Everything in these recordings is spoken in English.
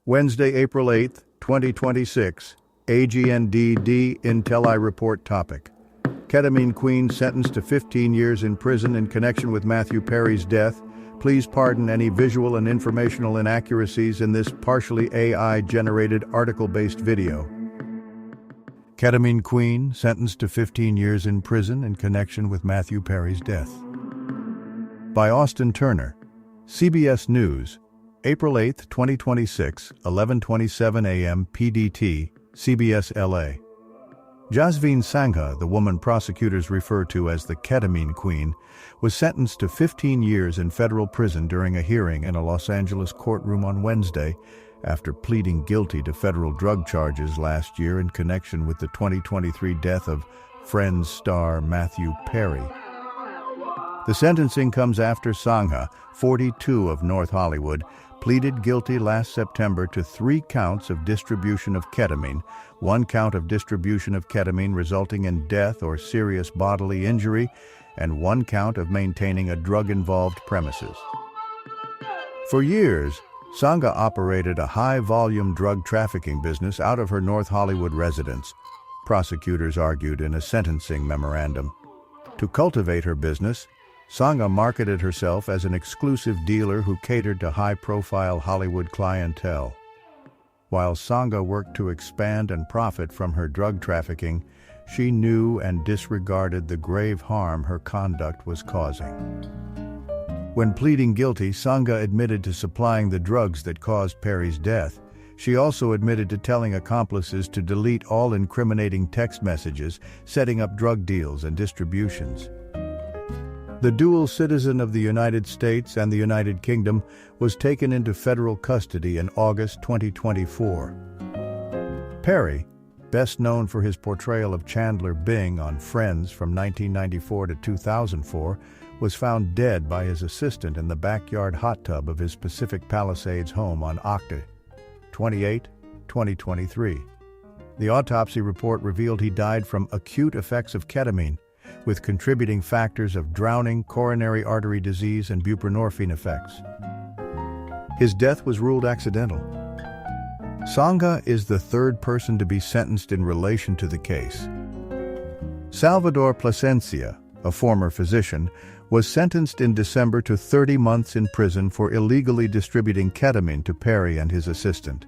Wednesday, April 8, 2026. AGNDD Intelli Report topic. Ketamine Queen sentenced to 15 years in prison in connection with Matthew Perry's death. Please pardon any visual and informational inaccuracies in this partially AI-generated article-based video. Ketamine Queen sentenced to 15 years in prison in connection with Matthew Perry's death. By Austin Turner. C.B.S. News. April 8, 2026, 11:27 a.m. PDT, CBS LA. Jasveen Sangha, the woman prosecutors refer to as the Ketamine Queen, was sentenced to 15 years in federal prison during a hearing in a Los Angeles courtroom on Wednesday after pleading guilty to federal drug charges last year in connection with the 2023 death of Friends star Matthew Perry. The sentencing comes after Sangha, 42 of North Hollywood, pleaded guilty last September to 3 counts of distribution of ketamine, 1 count of distribution of ketamine resulting in death or serious bodily injury, and 1 count of maintaining a drug-involved premises. For years, Sangha operated a high-volume drug trafficking business out of her North Hollywood residence, prosecutors argued in a sentencing memorandum. To cultivate her business, Sangha marketed herself as an exclusive dealer who catered to high-profile Hollywood clientele. While Sangha worked to expand and profit from her drug trafficking, she knew and disregarded the grave harm her conduct was causing. When pleading guilty, Sangha admitted to supplying the drugs that caused Perry's death. She also admitted to telling accomplices to delete all incriminating text messages, setting up drug deals and distributions. The dual citizen of the United States and the United Kingdom was taken into federal custody in August 2024. Perry, best known for his portrayal of Chandler Bing on Friends from 1994 to 2004, was found dead by his assistant in the backyard hot tub of his Pacific Palisades home on Oct. 28, 2023. The autopsy report revealed he died from acute effects of ketamine, with contributing factors of drowning, coronary artery disease, and buprenorphine effects. His death was ruled accidental. Sangha is the 3rd person to be sentenced in relation to the case. Salvador Plasencia, a former physician, was sentenced in December to 30 months in prison for illegally distributing ketamine to Perry and his assistant.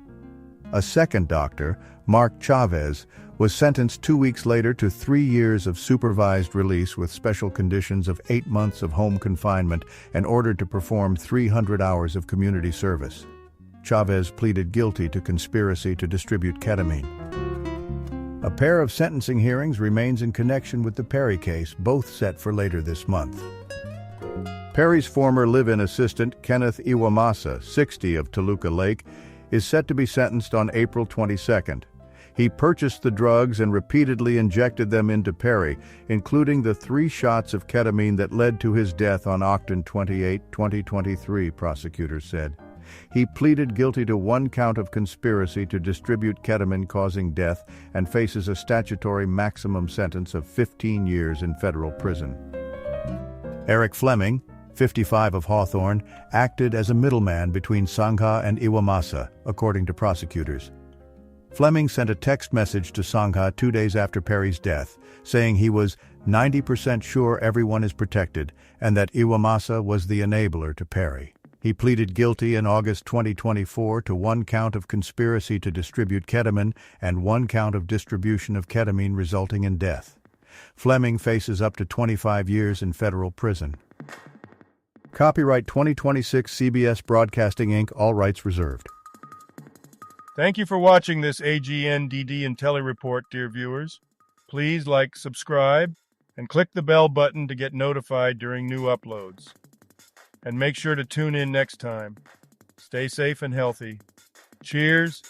A second doctor, Mark Chavez, was sentenced 2 weeks later to 3 years of supervised release with special conditions of 8 months of home confinement and ordered to perform 300 hours of community service. Chavez pleaded guilty to conspiracy to distribute ketamine. A pair of sentencing hearings remains in connection with the Perry case, both set for later this month. Perry's former live-in assistant, Kenneth Iwamasa, 60 of Toluca Lake, is set to be sentenced on April 22nd. He purchased the drugs and repeatedly injected them into Perry, including the 3 shots of ketamine that led to his death on Oct. 28, 2023, prosecutors said. He pleaded guilty to 1 count of conspiracy to distribute ketamine causing death and faces a statutory maximum sentence of 15 years in federal prison. Eric Fleming, 55 of Hawthorne, acted as a middleman between Sangha and Iwamasa, according to prosecutors. Fleming sent a text message to Sangha 2 days after Perry's death, saying he was 90% sure everyone is protected and that Iwamasa was the enabler to Perry. He pleaded guilty in August 2024 to 1 count of conspiracy to distribute ketamine and 1 count of distribution of ketamine resulting in death. Fleming faces up to 25 years in federal prison. Copyright 2026 CBS Broadcasting Inc., all rights reserved. Thank you for watching this AGNDD Intelli Report, dear viewers. Please like, subscribe, and click the bell button to get notified during new uploads. And make sure to tune in next time. Stay safe and healthy. Cheers.